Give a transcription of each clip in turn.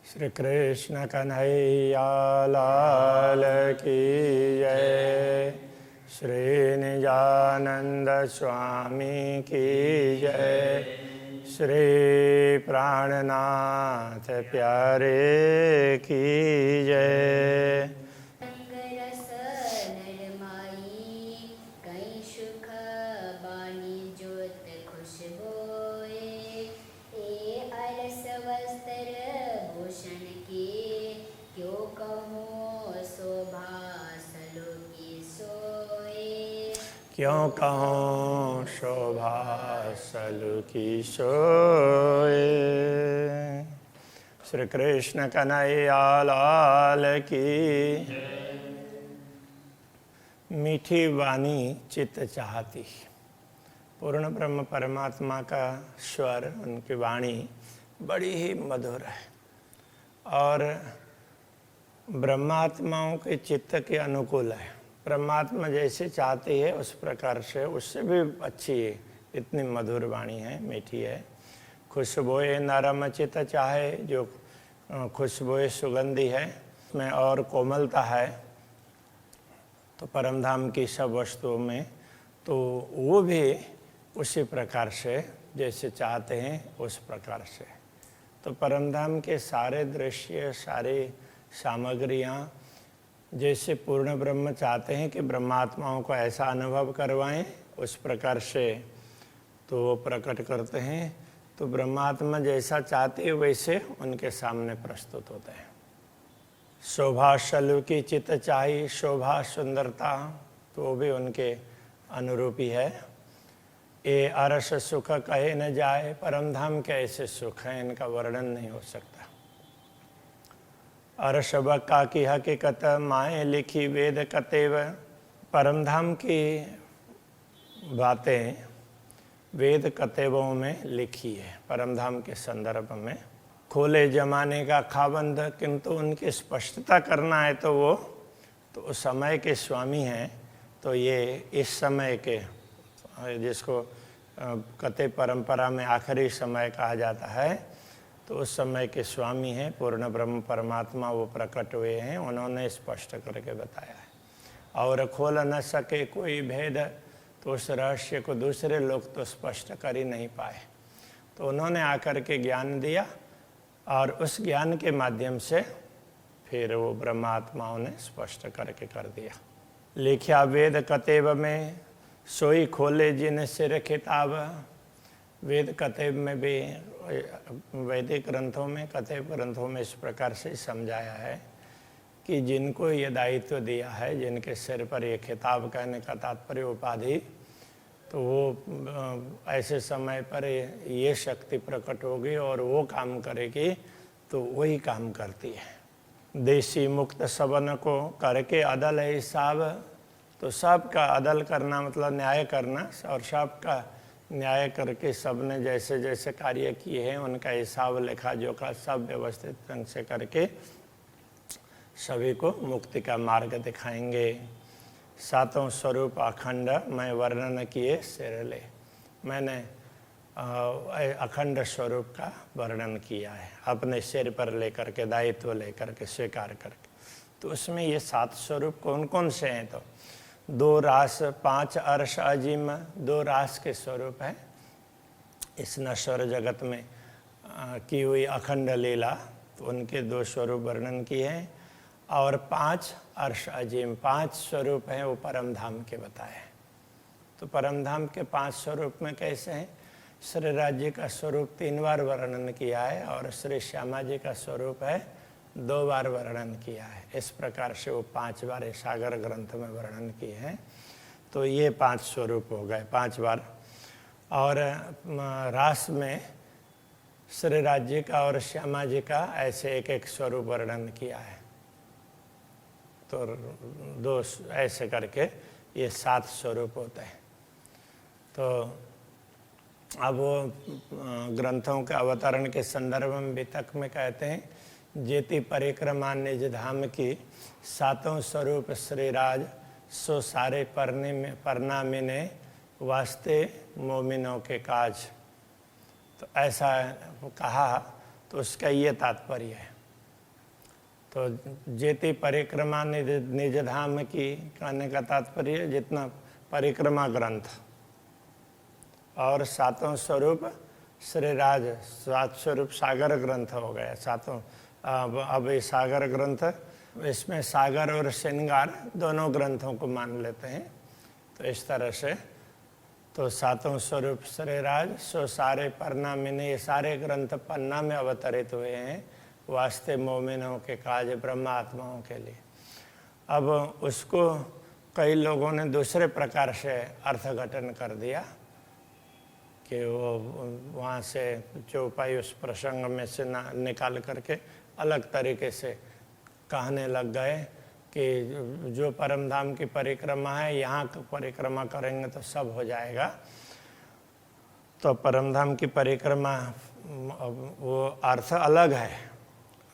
श्री कृष्ण कन्हैया लाल की जय। श्री निजानंद स्वामी की जय। श्री प्राणनाथ प्यारे की जय। क्यों कहूँ शोभा सलु की सोए। श्री कृष्ण कन्हैया लाल की। मीठी वाणी चित्त चाहती। पूर्ण ब्रह्म परमात्मा का स्वर, उनकी वाणी बड़ी ही मधुर है और ब्रह्मात्माओं के चित्त के अनुकूल है। परमात्मा जैसे चाहती है उस प्रकार से, उससे भी अच्छी है। इतनी मधुर वाणी है, मीठी है। खुशबोए नरम चित चाहे, जो खुशबोए सुगंधी है, उसमें और कोमलता है तो परमधाम की सब वस्तुओं में, तो वो भी उसी प्रकार से जैसे चाहते हैं उस प्रकार से। तो परमधाम के सारे दृश्य, सारी सामग्रियाँ जैसे पूर्ण ब्रह्म चाहते हैं कि ब्रह्मात्माओं को ऐसा अनुभव करवाएं, उस प्रकार से तो वो प्रकट करते हैं। तो ब्रह्मात्मा जैसा चाहते हैं वैसे उनके सामने प्रस्तुत होते हैं। शोभा शलु की चित चाहिए, शोभा सुंदरता, तो वो भी उनके अनुरूपी है। ये अरस सुख कहे न जाए, परमधाम के ऐसे सुख हैं, इनका वर्णन नहीं हो सकता। अरशबका की हकीकत माए लिखी वेद कतेव। परमधाम की बातें वेद कतेवों में लिखी है, परमधाम के संदर्भ में। खोले जमाने का खाबंद, किंतु उनकी स्पष्टता करना है तो वो तो उस समय के स्वामी हैं। तो ये इस समय के, जिसको कते परंपरा में आखिरी समय कहा जाता है, तो उस समय के स्वामी हैं पूर्ण ब्रह्म परमात्मा, वो प्रकट हुए हैं, उन्होंने स्पष्ट करके बताया है। और खोल न सके कोई भेद, तो उस रहस्य को दूसरे लोग तो स्पष्ट कर ही नहीं पाए, तो उन्होंने आकर के ज्ञान दिया और उस ज्ञान के माध्यम से फिर वो ब्रह्मात्माओं ने स्पष्ट करके कर दिया। लिखा वेद कतेब में, सोई खोले जिन सिर खिताब। वेद कतेब में भी, वैदिक ग्रंथों में, कतेब ग्रंथों में इस प्रकार से समझाया है कि जिनको ये दायित्व दिया है, जिनके सिर पर ये खिताब, कहने का तात्पर्य उपाधि, तो वो ऐसे समय पर ये शक्ति प्रकट होगी और वो काम करेगी, तो वही काम करती है। देशी मुक्त सबन को करके अदल है हिसाब। तो सबका अदल करना मतलब न्याय करना, और सबका न्याय करके सबने जैसे जैसे कार्य किए हैं उनका हिसाब लेखा जोखा सब व्यवस्थित ढंग से करके सभी को मुक्ति का मार्ग दिखाएंगे। सातों स्वरूप अखंड मैं वर्णन किए सिर ले। मैंने अखंड स्वरूप का वर्णन किया है, अपने सिर पर लेकर के, दायित्व लेकर के, स्वीकार करके। तो उसमें ये 7 स्वरूप कौन कौन से हैं? तो 2 रास 5 अर्श अजीम, 2 रास के स्वरूप है इस नश्वर जगत में की हुई अखंड लीला, तो उनके 2 स्वरूप वर्णन किए हैं। और 5 अर्श अजीम, 5 स्वरूप हैं वो परमधाम के बताए। तो परमधाम के 5 स्वरूप में कैसे हैं? श्री राज्य का स्वरूप 3 बार वर्णन किया है और श्री श्यामा जी का स्वरूप है 2 बार वर्णन किया है। इस प्रकार से वो 5 बार सागर ग्रंथ में वर्णन किए हैं। तो ये 5 स्वरूप हो गए, 5 बार। और रास में श्री राज्य का और श्यामा जी का ऐसे एक एक स्वरूप वर्णन किया है। तो 2 ऐसे करके ये 7 स्वरूप होते हैं। तो अब वो ग्रंथों के अवतरण के संदर्भ में वितक में कहते हैं, जेति परिक्रमा निज धाम की, 7 स्वरूप श्रीराज, सो सारे परना मिने, वास्ते मोमिनों के काज। तो ऐसा कहा, तो उसका ये तात्पर्य है तो जेती परिक्रमा निज धाम की कहने का तात्पर्य जितना परिक्रमा ग्रंथ और सातों स्वरूप श्रीराज, 7 स्वरूप सागर ग्रंथ हो गया। सातों अब ये सागर ग्रंथ, इसमें सागर और श्रृंगार दोनों ग्रंथों को मान लेते हैं। तो इस तरह से तो सातों स्वरूप श्रीराज सो सारे पन्ना में, ये सारे ग्रंथ पन्ना में अवतरित हुए हैं वास्ते मोमिनों के काज ब्रह्मात्माओं के लिए। अब उसको कई लोगों ने दूसरे प्रकार से अर्थघटन कर दिया कि वो वहाँ से चौपाई उस प्रसंग में से निकाल करके अलग तरीके से कहने लग गए कि जो परमधाम की परिक्रमा है, यहाँ परिक्रमा करेंगे तो सब हो जाएगा। तो परमधाम की परिक्रमा वो अर्थ अलग है,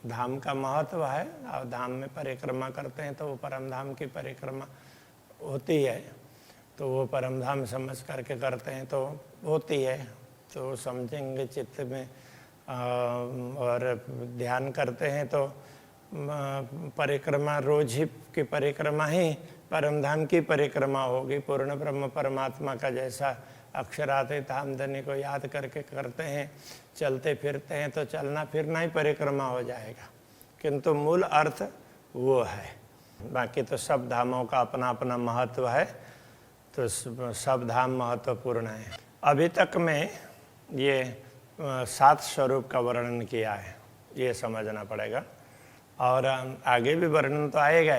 धाम का महत्व है और धाम में परिक्रमा करते हैं तो वो परमधाम की परिक्रमा होती है। तो वो परमधाम समझ करके करते हैं तो होती है, तो समझेंगे चित्त में और ध्यान करते हैं तो परिक्रमा रोज ही की परिक्रमा ही परमधाम की परिक्रमा होगी। पूर्ण ब्रह्म परमात्मा का जैसा अक्षरातीत धामधनी को याद करके करते हैं, चलते फिरते हैं तो चलना फिरना ही परिक्रमा हो जाएगा, किंतु मूल अर्थ वो है। बाकी तो सब धामों का अपना अपना महत्व है, तो सब धाम महत्वपूर्ण है। अभी तक में ये 7 स्वरूप का वर्णन किया है, ये समझना पड़ेगा। और आगे भी वर्णन तो आएगा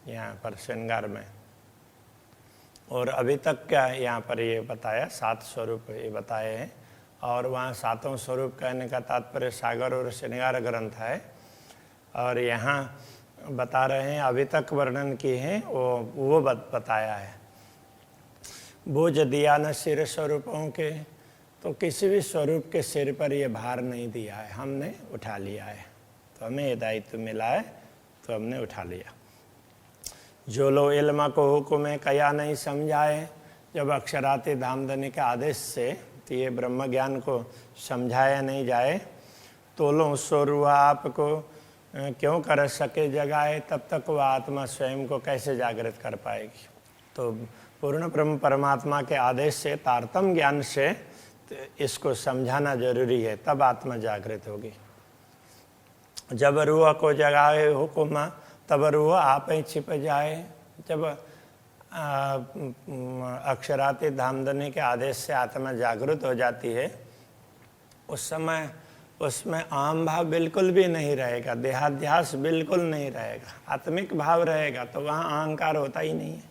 यहाँ पर श्रृंगार में। और अभी तक क्या यहाँ पर ये बताया 7 स्वरूप ये बताए हैं, और वहाँ 7 स्वरूप कहने का तात्पर्य सागर और श्रृंगार ग्रंथ है। और यहाँ बता रहे हैं अभी तक वर्णन किए हैं वो बताया है। बोझ दिया न सिर स्वरूपों के, तो किसी भी स्वरूप के सिर पर ये भार नहीं दिया है, हमने उठा लिया है। तो हमें ये दायित्व मिला है तो हमने उठा लिया। जो लो इल्मा को हुक्म कया नहीं समझाए, जब अक्षराती धामधनी के आदेश से तो ये ब्रह्म ज्ञान को समझाया नहीं जाए, तो लो स्वरूप आपको क्यों कर सके जगाए, तब तक वह आत्मा स्वयं को कैसे जागृत कर पाएगी। तो पूर्ण ब्रह्म परमात्मा के आदेश से तारतम्य ज्ञान से इसको समझाना जरूरी है, तब आत्मा जागृत होगी। जब रूह को जगाए हुक्म, तब रूह आप ही छिप जाए। जब अक्षराती धामधनी के आदेश से आत्मा जागृत हो जाती है, उस समय उसमें आम भाव बिल्कुल भी नहीं रहेगा, देहाध्यास बिल्कुल नहीं रहेगा, आत्मिक भाव रहेगा। तो वहाँ अहंकार होता ही नहीं है।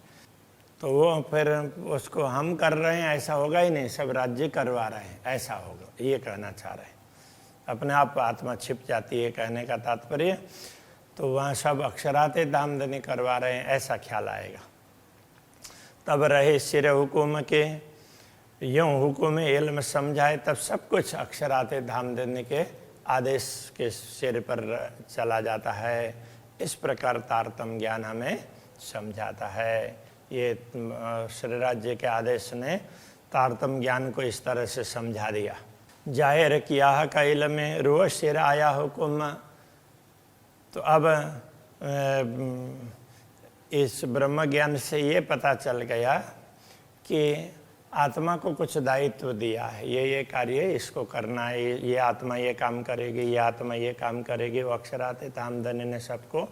तो वो फिर उसको हम कर रहे हैं ऐसा होगा ही नहीं, सब राज्य करवा रहे हैं ऐसा होगा, ये कहना चाह रहे हैं। अपने आप आत्मा छिप जाती है कहने का तात्पर्य। तो वहाँ सब अक्षराते धामधनी करवा रहे हैं ऐसा ख्याल आएगा। तब रहे सिर हुकुम के, यूँ हुकुम इल्म समझाए, तब सब कुछ अक्षराते धामधनी के आदेश के सिर पर चला जाता है। इस प्रकार तारतम्य ज्ञान हमें समझाता है। ये श्री राज्य के आदेश ने तारतम्य ज्ञान को इस तरह से समझा दिया। जाहिर किया का इल्म रूह सिर आया हुकुम। तो अब इस ब्रह्म ज्ञान से ये पता चल गया कि आत्मा को कुछ दायित्व दिया है, ये कार्य इसको करना है, ये आत्मा ये काम करेगी, ये आत्मा ये काम करेगी। वो अक्षराते धामधनी ने सबको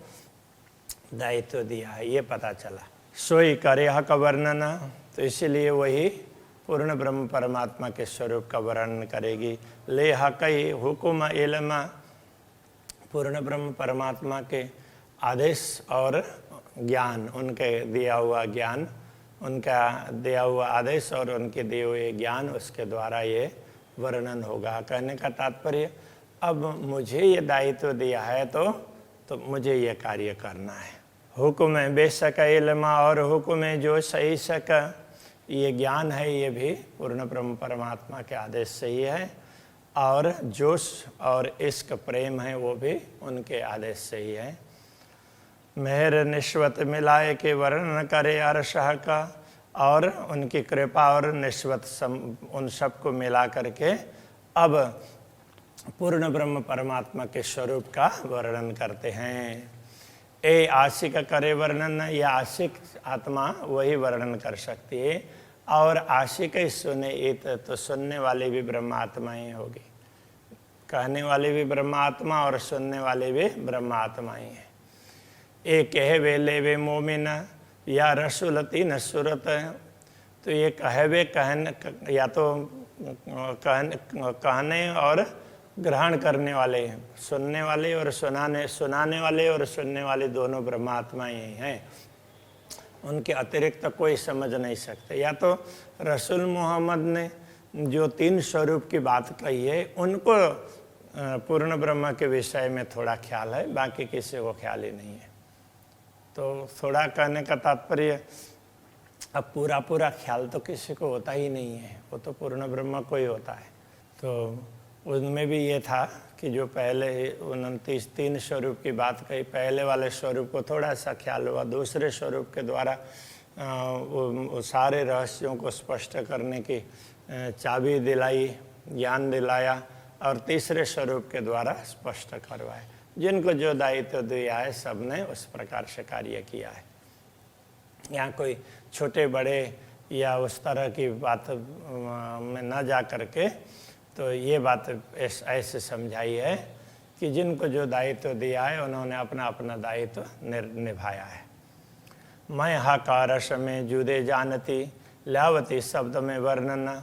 दायित्व दिया है, ये पता चला। सोई करे हक वर्णन, तो इसीलिए वही पूर्ण ब्रह्म परमात्मा के स्वरूप का वर्णन करेगी। ले हकई हुकुम इल्म, पूर्ण ब्रह्म परमात्मा के आदेश और ज्ञान, उनके दिया हुआ ज्ञान, उनका दिया हुआ आदेश और उनके दिए हुए ज्ञान, उसके द्वारा ये वर्णन होगा। कहने का तात्पर्य अब मुझे ये दायित्व दिया है तो मुझे ये कार्य करना है। हुक्म बेशक इल्मा, और हुक्म जो सही सक, ये ज्ञान है ये भी पूर्ण ब्रह्म परमात्मा के आदेश से ही है। और जोश और इश्क प्रेम है वो भी उनके आदेश से ही है। मेहर निश्वत मिलाए के वर्णन करे अर्शह का, और उनकी कृपा और निश्वत उन सबको मिला करके अब पूर्ण ब्रह्म परमात्मा के स्वरूप का वर्णन करते हैं। ए आशिक करे वर्णन, या आशिक आत्मा वही वर्णन कर सकती है, और आशिक ही सुने इत, तो सुनने वाले भी ब्रह्मात्मा ही होगी। कहने वाले भी ब्रह्मात्मा और सुनने वाले भी ब्रह्मात्मा ही है। ए कहे वे ले वे मोमिन, या रसुलती न सूरत, तो ये कहे वे कहन, या तो कहने और ग्रहण करने वाले हैं, सुनने वाले और सुनाने वाले और सुनने वाले दोनों ब्रह्मात्मा ही हैं। उनके अतिरिक्त तो कोई समझ नहीं सकते। या तो रसूल मोहम्मद ने जो 3 स्वरूप की बात कही है, उनको पूर्ण ब्रह्म के विषय में थोड़ा ख्याल है, बाकी किसी को ख्याल ही नहीं है। तो थोड़ा कहने का तात्पर्य, अब पूरा ख्याल तो किसी को होता ही नहीं है, वो तो पूर्ण ब्रह्म को ही होता है। तो उनमें भी ये था कि जो पहले 29 3 स्वरूप की बात कही, पहले वाले स्वरूप को थोड़ा सा ख्याल हुआ, दूसरे स्वरूप के द्वारा वो सारे रहस्यों को स्पष्ट करने की चाबी दिलाई, ज्ञान दिलाया, और तीसरे स्वरूप के द्वारा स्पष्ट करवाए। जिनको जो दायित्व दिया है सबने उस प्रकार से कार्य किया है। यहाँ कोई छोटे बड़े या उस तरह की बात में न जा करके, तो ये बात ऐसे समझाई है कि जिनको जो दायित्व दिया है उन्होंने अपना अपना दायित्व निभाया है। मैं हाकारश में जुदे जानती, लावती शब्द में वर्णन।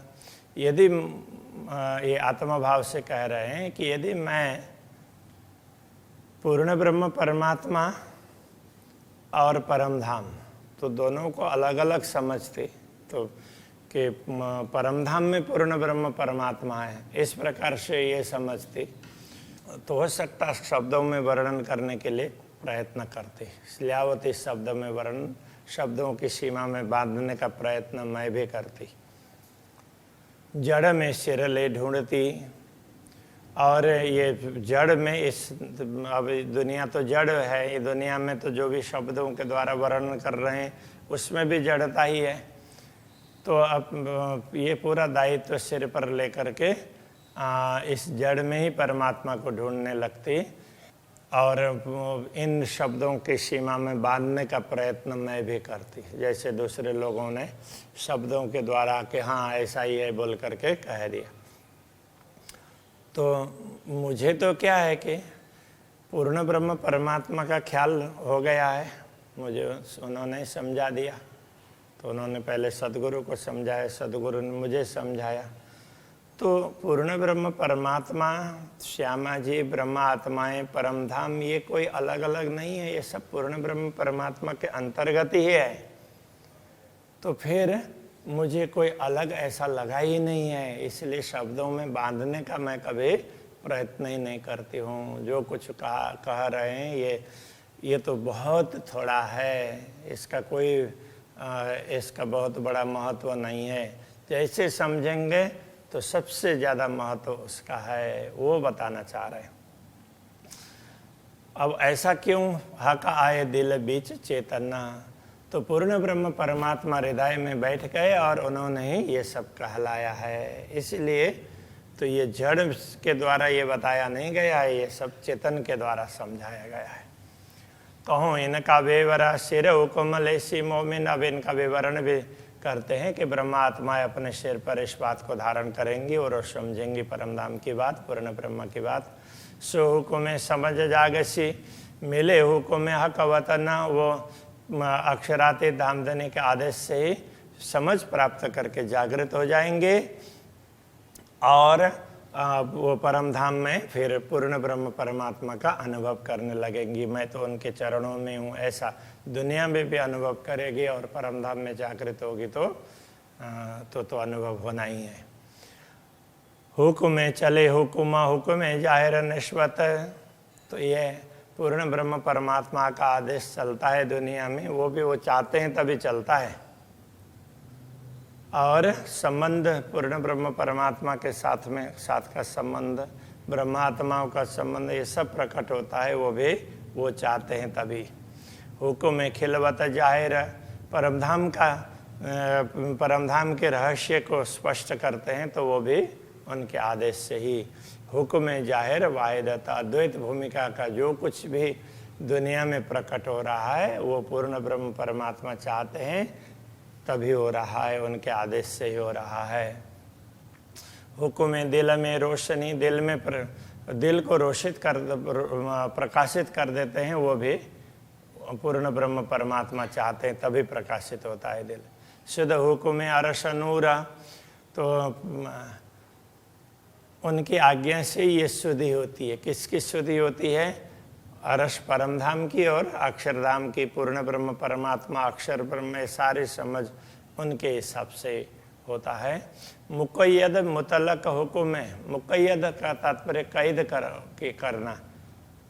यदि ये आत्मभाव से कह रहे हैं कि यदि मैं पूर्ण ब्रह्म परमात्मा और परमधाम, तो दोनों को अलग अलग समझते, तो कि परमधाम में पूर्ण ब्रह्म परमात्मा है, इस प्रकार से ये समझती, तो हो सकता शब्दों में वर्णन करने के लिए प्रयत्न करते। श्ल्यावती शब्द में वर्णन, शब्दों की सीमा में बांधने का प्रयत्न मैं भी करती। जड़ में सिर ले ढूंढती, और ये जड़ में इस, अब दुनिया तो जड़ है, ये दुनिया में तो जो भी शब्दों के द्वारा वर्णन कर रहे हैं उसमें भी जड़ता ही है। तो अब ये पूरा दायित्व सिर पर लेकर के इस जड़ में ही परमात्मा को ढूंढने लगती, और इन शब्दों की सीमा में बांधने का प्रयत्न मैं भी करती, जैसे दूसरे लोगों ने शब्दों के द्वारा कि हाँ ऐसा ही है बोल करके कह दिया। तो मुझे तो क्या है कि पूर्ण ब्रह्म परमात्मा का ख्याल हो गया है, मुझे उन्होंने समझा दिया। तो उन्होंने पहले सदगुरु को समझाया, सदगुरु ने मुझे समझाया। तो पूर्ण ब्रह्म परमात्मा, श्यामा जी, ब्रह्मा आत्माएं, परमधाम, ये कोई अलग अलग नहीं है, ये सब पूर्ण ब्रह्म परमात्मा के अंतर्गत ही है। तो फिर मुझे कोई अलग ऐसा लगा ही नहीं है, इसलिए शब्दों में बांधने का मैं कभी प्रयत्न ही नहीं करती हूँ। जो कुछ कह रहे हैं ये तो बहुत थोड़ा है, इसका कोई इसका बहुत बड़ा महत्व नहीं है। जैसे समझेंगे तो सबसे ज़्यादा महत्व उसका है, वो बताना चाह रहे हैं। अब ऐसा क्यों? हक आए दिल बीच चेतना, तो पूर्ण ब्रह्म परमात्मा हृदय में बैठ गए और उन्होंने ही ये सब कहलाया है। इसलिए तो ये जड़ के द्वारा ये बताया नहीं गया है, ये सब चेतन के द्वारा समझाया गया है। कहूँ इनका विवरण सिर हुकुम ऐसी मोमिन। अब इनका विवरण भी करते हैं कि ब्रह्मात्मा अपने सिर पर इस बात को धारण करेंगी और समझेंगी परमधाम की बात, पूर्ण ब्रह्म की बात। सो हुकुम समझ जागसी, मिले हुकुम हक वतन, वो अक्षराते धामधनी के आदेश से ही समझ प्राप्त करके जागृत हो जाएंगे, और वो परमधाम में फिर पूर्ण ब्रह्म परमात्मा का अनुभव करने लगेंगी। मैं तो उनके चरणों में हूँ, ऐसा दुनिया में भी अनुभव करेगी, और परमधाम में जागृत होगी तो अनुभव होना ही है। हुक्म चले हुक्म, हुक्म जाहिर नश्वत, तो ये पूर्ण ब्रह्म परमात्मा का आदेश चलता है दुनिया में, वो भी वो चाहते हैं तभी चलता है। और संबंध पूर्ण ब्रह्म परमात्मा के साथ का संबंध, ब्रह्मात्माओं का संबंध, ये सब प्रकट होता है, वो भी वो चाहते हैं तभी। हुक्म खिलवत जाहिर, परमधाम के रहस्य को स्पष्ट करते हैं, तो वो भी उनके आदेश से ही। हुक्म जाहिर वाहिदत अद्वैत भूमिका का जो कुछ भी दुनिया में प्रकट हो रहा है वो पूर्ण ब्रह्म परमात्मा चाहते हैं तभी हो रहा है, उनके आदेश से ही हो रहा है। हुक्म दिल में रोशनी, दिल को रोशित कर प्रकाशित कर देते हैं, वो भी पूर्ण ब्रह्म परमात्मा चाहते हैं तभी प्रकाशित होता है दिल। शुद्ध हुक्म अरश नूर, तो उनकी आज्ञा से ये शुद्धि होती है। किसकी शुद्धि होती है? अरश परमधाम की और अक्षरधाम की। पूर्ण ब्रह्म परमात्मा अक्षर ब्रह्म सारी समझ उनके हिसाब से होता है। मुक़य्यद मुतलक हुक्म है। मुक़य्यद का तात्पर्य कैद करना।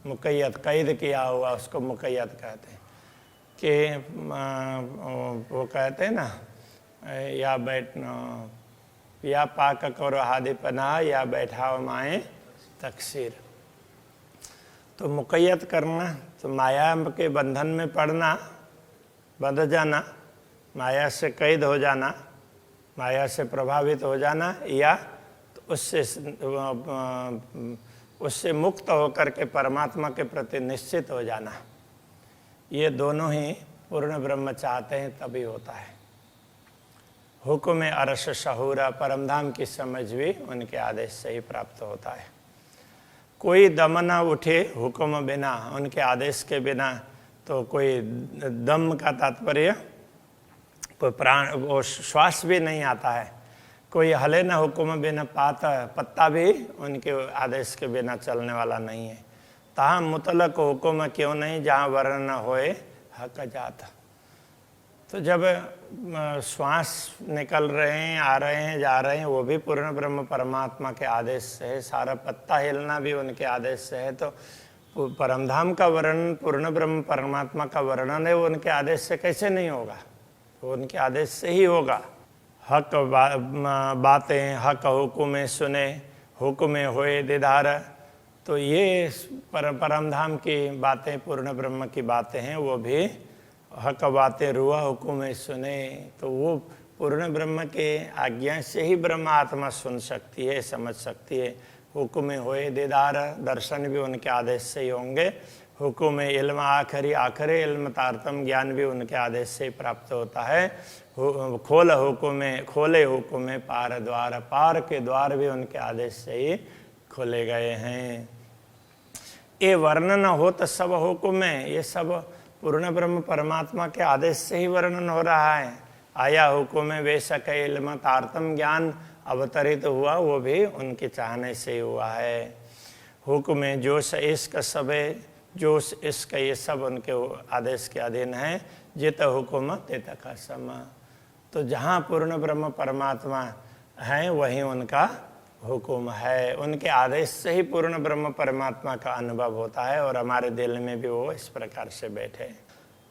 मुक़य्यद कैद किया हुआ उसको मुक़य्यद कहते हैं। कि वो कहते हैं ना, या पाक करो हादि पनाह, या बैठाओ माए तकसीर। तो मुक़य्यद करना, तो माया के बंधन में पड़ना, बंध जाना, माया से कैद हो जाना, माया से प्रभावित हो जाना, या तो उससे मुक्त होकर के परमात्मा के प्रति निश्चित हो जाना। ये दोनों ही पूर्ण ब्रह्म चाहते हैं तभी होता है। हुक्म अरश शहूरा, परमधाम की समझ भी उनके आदेश से ही प्राप्त होता है। कोई दम न उठे हुक्म बिना, उनके आदेश के बिना तो कोई दम का तात्पर्य कोई प्राण, वो श्वास भी नहीं आता है। कोई हले न हुक्म बिना पत्ता भी उनके आदेश के बिना चलने वाला नहीं है। तहाँ मुतलक हुक्म क्यों नहीं जहाँ वर्ण न होए हक जात। तो जब श्वास निकल रहे हैं, आ रहे हैं, जा रहे हैं, वो भी पूर्ण ब्रह्म परमात्मा के आदेश से है। सारा पत्ता हिलना भी उनके आदेश से है। तो परमधाम का वर्णन, पूर्ण ब्रह्म परमात्मा का वर्णन है, वो उनके आदेश से कैसे नहीं होगा? वो उनके आदेश से ही होगा। हक बातें हक हुक्म सुने, हुक्म होए दीदार। तो ये परमधाम की बातें, पूर्ण ब्रह्म की बातें हैं, वो भी हक बातें रुआ हुक्म सुने। तो वो पूर्ण ब्रह्म के आज्ञा से ही ब्रह्म आत्मा सुन सकती है, समझ सकती है। हुक्म होए दीदार, दर्शन भी उनके आदेश से ही होंगे। हुक्म इल्म आखिरी इल्म तारतम ज्ञान भी उनके आदेश से ही प्राप्त होता है। खोले हुक्म पार द्वार, पार के द्वार भी उनके आदेश से ही खोले गए हैं। ये वर्णन हो तो सब हुक्म है, ये सब पूर्ण ब्रह्म परमात्मा के आदेश से ही वर्णन हो रहा है। आया हुक्म वे सके इल्म तारतम ज्ञान अवतरित हुआ, वो भी उनके चाहने से ही हुआ है। हुक्म जोश इश्क सबे, जोश इश्क ये सब उनके आदेश के अधीन है। जित हुक्म तित कसम। तो जहाँ पूर्ण ब्रह्म परमात्मा है वहीं उनका हुक्म है। उनके आदेश से ही पूर्ण ब्रह्म परमात्मा का अनुभव होता है और हमारे दिल में भी वो इस प्रकार से बैठे।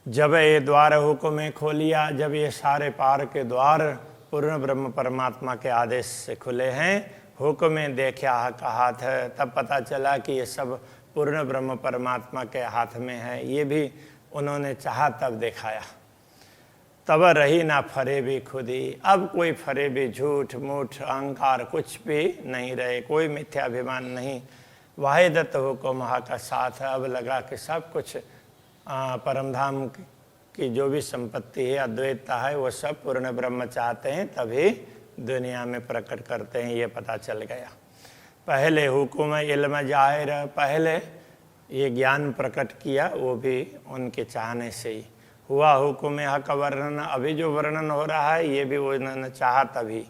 जब ये द्वार हुक्म खोलिया, जब ये सारे पार के द्वार पूर्ण ब्रह्म परमात्मा के आदेश से खुले हैं, हुक्म देखा का हाथ है, तब पता चला कि ये सब पूर्ण ब्रह्म परमात्मा के हाथ में है। ये भी उन्होंने चाहा तब दिखाया। तब रही ना फरे भी खुदी। अब कोई फरे भी, झूठ मूठ अहंकार कुछ भी नहीं रहे, कोई मिथ्याभिमान नहीं। वाहिदत हुक्म हा का साथ है। अब लगा कि सब कुछ परमधाम की जो भी संपत्ति है, अद्वैतता है, वो सब पूर्ण ब्रह्म चाहते हैं तभी दुनिया में प्रकट करते हैं, ये पता चल गया। पहले हुक्म इल्म जाहिर, पहले ये ज्ञान प्रकट किया वो भी उनके चाहने से ही हुआ। हुक्म हक वर्णन, अभी जो वर्णन हो रहा है ये भी उन्होंने चाहा तभी।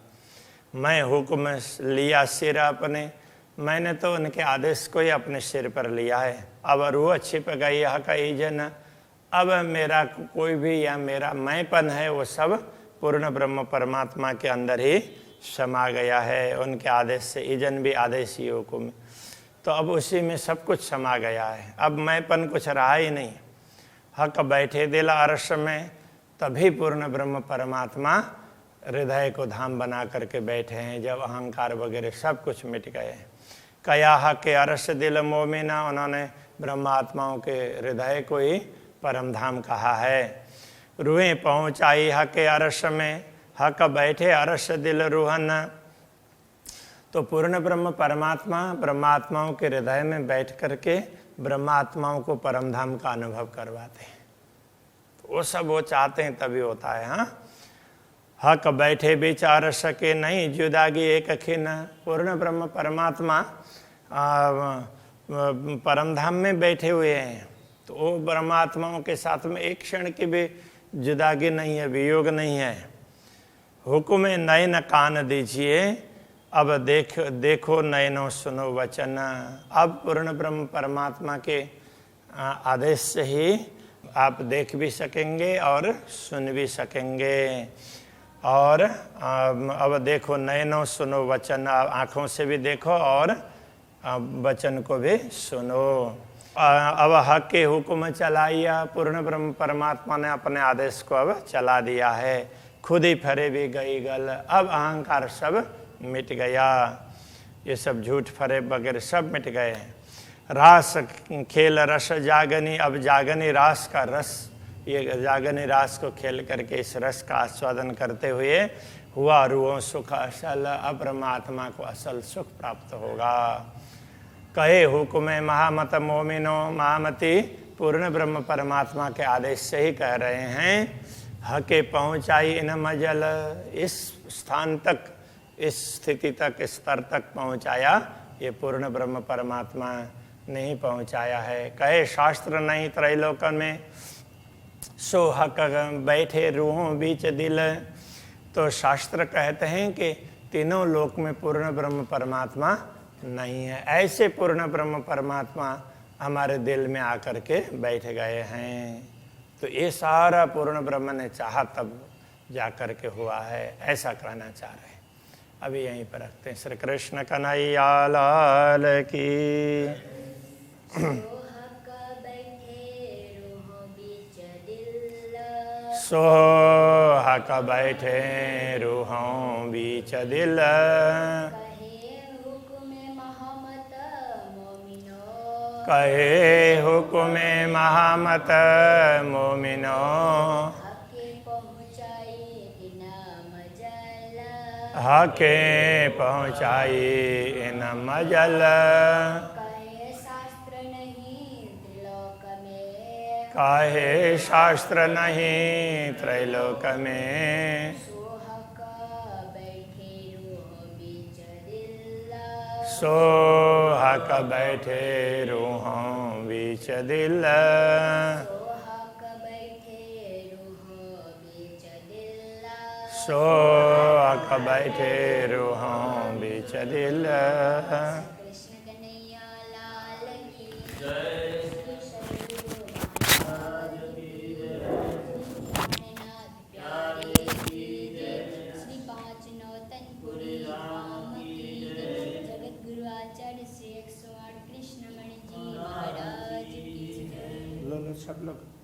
मैं हुक्म लिया सिर अपने, मैंने तो उनके आदेश को ही अपने सिर पर लिया है। अब रूह छिप गई हक ईजन, अब मेरा कोई भी या मेरा मैंपन है वो सब पूर्ण ब्रह्म परमात्मा के अंदर ही समा गया है। उनके आदेश से, ईजन भी आदेश ही हुक्म, तो अब उसी में सब कुछ समा गया है। अब मैंपन कुछ रहा ही नहीं। हक बैठे दिल अरश में, तभी पूर्ण ब्रह्म परमात्मा हृदय को धाम बना करके बैठे हैं, जब अहंकार वगैरह सब कुछ मिट गए। कया हक अरश दिल मोमिना, उन्होंने ब्रह्मात्माओं के हृदय को ही परम धाम कहा है। रूहें पहुँचाई हक अरश में, हक बैठे अरश दिल रूहन। तो पूर्ण ब्रह्म परमात्मा ब्रह्मात्माओं के हृदय में बैठ करके ब्रह्मात्माओं को परमधाम का अनुभव करवाते हैं। तो वो सब वो चाहते हैं तभी होता है। हाँ, हक बैठे विचार सके नहीं जुदागी एक खिन। पूर्ण ब्रह्म परमात्मा परमधाम में बैठे हुए हैं, तो वो ब्रह्मात्माओं के साथ में एक क्षण की भी जुदागी नहीं है, वियोग नहीं है। हुक्म नयन कान दीजिए, अब देखो नयनों सुनो वचन। अब पूर्ण ब्रह्म परमात्मा के आदेश से ही आप देख भी सकेंगे और सुन भी सकेंगे। और अब देखो नयनों सुनो वचन, आँखों से भी देखो और वचन को भी सुनो। अब हक के हुक्म चलाइया, पूर्ण ब्रह्म परमात्मा ने अपने आदेश को अब चला दिया है। खुद ही फरे भी गई गल, अब अहंकार सब मिट गया, ये सब झूठ फरे वगैरह सब मिट गए। रास खेल रस जागनी, अब जागनी रास का रस, ये जागनी रास को खेल करके इस रस का आस्वादन करते हुए हुआ रूहों सुख असल, अब परमात्मा को असल सुख प्राप्त होगा। कहे हुक्म महामत मोमिनो, महामती पूर्ण ब्रह्म परमात्मा के आदेश से ही कह रहे हैं। हके पहुँचाई इन मजल, इस स्थान तक, इस स्थिति तक, इस स्तर तक पहुँचाया ये पूर्ण ब्रह्म परमात्मा नहीं पहुँचाया है। कहे शास्त्र नहीं त्रैलोक में, सो हक बैठे रूहों बीच दिल। तो शास्त्र कहते हैं कि तीनों लोक में पूर्ण ब्रह्म परमात्मा नहीं है। ऐसे पूर्ण ब्रह्म परमात्मा हमारे दिल में आकर के बैठ गए हैं। तो ये सारा पूर्ण ब्रह्म ने चाहा तब जा कर के हुआ है, ऐसा कहना चाह रहे हैं। अभी यहीं पर रखते हैं। श्री कृष्ण कन्हैया लाल की। सो हक बैठे रूहों बीच दिल, कहे हुक्म महामत मोमिनो, हके पहुँचाई इन मजल। काहे शास्त्र नहीं त्रैलोक में, सो हक बैठे रूहों बीच दिल, सो हक बैठे रूहों बीच दिल। सब लोग